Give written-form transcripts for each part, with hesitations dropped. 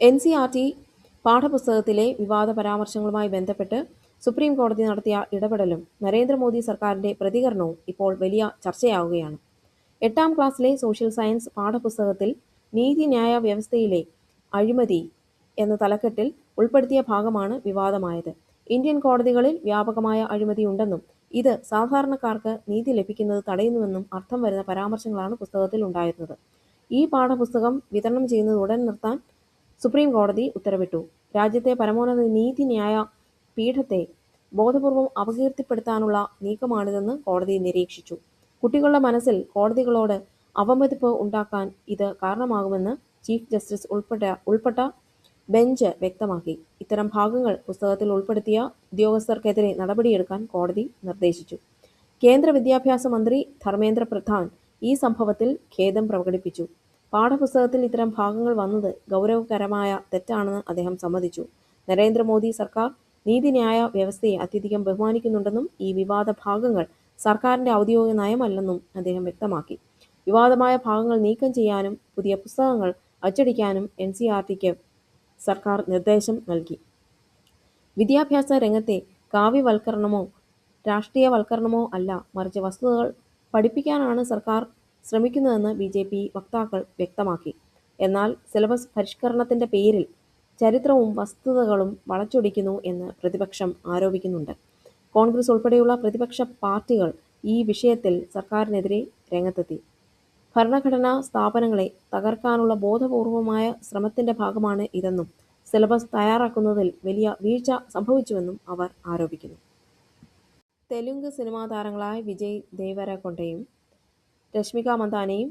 NCERT പാഠപുസ്തകത്തിലെ വിവാദ പരാമർശങ്ങളുമായി ബന്ധപ്പെട്ട് supreme കോടതി നടത്തിയ ഇടപെടലും നരേന്ദ്രമോദി സർക്കാരിന്റെ പ്രതികരണവും ഇപ്പോൾ വലിയ ചർച്ചയാവുകയാണ്. 8ാം ക്ലാസ്സിലെ സോഷ്യൽ സയൻസ് പാഠപുസ്തകത്തിൽ നീതിന്യായ വ്യവസ്ഥയിലെ അഴിമതി എന്ന തലക്കെട്ടിൽ ഉൾപ്പെടുത്തിയ ഭാഗമാണ് വിവാദമായത്. ഇന്ത്യൻ കോടതികളിൽ വ്യാപകമായ അഴിമതിയുണ്ടെന്നും ഇത് സാധാരണക്കാർക്ക് നീതി ലഭിക്കുന്നത് തടയുന്നുവെന്നും അർത്ഥം വരുന്ന പരാമർശങ്ങളാണ് പുസ്തകത്തിൽ ഉണ്ടായിരുന്നത്. ഈ പാഠപുസ്തകം വിതരണം ചെയ്യുന്നത് ഉടൻ നിർത്താൻ സുപ്രീം കോടതി ഉത്തരവിട്ടു. രാജ്യത്തെ പരമോന്നത നീതിന്യായ പീഠത്തെ ബോധപൂർവം അപകീർത്തിപ്പെടുത്താനുള്ള നീക്കമാണിതെന്ന് കോടതി നിരീക്ഷിച്ചു. കുട്ടികളുടെ മനസ്സിൽ കോടതികളോട് അവമതിപ്പ് ഉണ്ടാക്കാൻ ഇത് കാരണമാകുമെന്ന് ചീഫ് ജസ്റ്റിസ് ഉൾപ്പെട്ട ബെഞ്ച് വ്യക്തമാക്കി. ഇത്തരം ഭാഗങ്ങൾ പുസ്തകത്തിൽ ഉൾപ്പെടുത്തിയ ഉദ്യോഗസ്ഥർക്കെതിരെ നടപടിയെടുക്കാൻ കോടതി നിർദ്ദേശിച്ചു. കേന്ദ്ര വിദ്യാഭ്യാസ മന്ത്രി ധർമ്മേന്ദ്ര പ്രധാൻ ഈ സംഭവത്തിൽ ഖേദം പ്രകടിപ്പിച്ചു. പാഠപുസ്തകത്തിൽ ഇത്തരം ഭാഗങ്ങൾ വന്നത് ഗൗരവകരമായ തെറ്റാണെന്ന് അദ്ദേഹം സമ്മതിച്ചു. നരേന്ദ്രമോദി സർക്കാർ നീതിന്യായ വ്യവസ്ഥയെ അത്യധികം ബഹുമാനിക്കുന്നുണ്ടെന്നും ഈ വിവാദ ഭാഗങ്ങൾ സർക്കാരിന്റെ ഔദ്യോഗിക നയമല്ലെന്നും അദ്ദേഹം വ്യക്തമാക്കി. വിവാദമായ ഭാഗങ്ങൾ നീക്കം ചെയ്യാനും പുതിയ പുസ്തകങ്ങൾ അച്ചടിക്കാനും NCERTക്ക് സർക്കാർ നിർദ്ദേശം നൽകി. വിദ്യാഭ്യാസ രംഗത്തെ കാവ്യവൽക്കരണമോ രാഷ്ട്രീയവൽക്കരണമോ അല്ല, മറിച്ച് വസ്തുതകൾ പഠിപ്പിക്കാനാണ് സർക്കാർ ശ്രമിക്കുന്നതെന്ന് BJP വക്താക്കൾ വ്യക്തമാക്കി. എന്നാൽ സിലബസ് പരിഷ്കരണത്തിന്റെ പേരിൽ ചരിത്രവും വസ്തുതകളും വളച്ചൊടിക്കുന്നു എന്ന് പ്രതിപക്ഷം ആരോപിക്കുന്നുണ്ട്. കോൺഗ്രസ് ഉൾപ്പെടെയുള്ള പ്രതിപക്ഷ പാർട്ടികൾ ഈ വിഷയത്തിൽ സർക്കാരിനെതിരെ രംഗത്തെത്തി. ഭരണഘടനാ സ്ഥാപനങ്ങളെ തകർക്കാനുള്ള ബോധപൂർവമായ ശ്രമത്തിന്റെ ഭാഗമാണ് ഇതെന്നും സിലബസ് തയ്യാറാക്കുന്നതിൽ വലിയ വീഴ്ച സംഭവിച്ചുവെന്നും അവർ ആരോപിക്കുന്നു. തെലുങ്ക് സിനിമാ താരങ്ങളായ വിജയ് ദേവരകൊണ്ടയും രശ്മിക മന്ദാനയും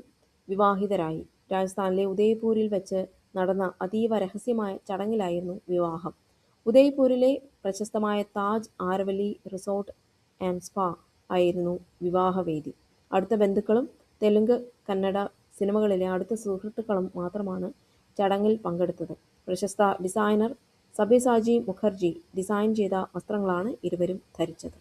വിവാഹിതരായി. രാജസ്ഥാനിലെ ഉദയ്പൂരിൽ വെച്ച് നടന്ന അതീവ രഹസ്യമായ ചടങ്ങിലായിരുന്നു വിവാഹം. ഉദയ്പൂരിലെ പ്രശസ്തമായ Taj Aravalli resort and spa ആയിരുന്നു വിവാഹവേദി. അടുത്ത ബന്ധുക്കളും തെലുങ്ക്, കന്നഡ സിനിമകളിലെ അടുത്ത സുഹൃത്തുക്കളും മാത്രമാണ് ചടങ്ങിൽ പങ്കെടുത്തത്. പ്രശസ്ത ഡിസൈനർ സബ്യസാചി മുഖർജി ഡിസൈൻ ചെയ്ത വസ്ത്രങ്ങളാണ് ഇരുവരും ധരിച്ചത്.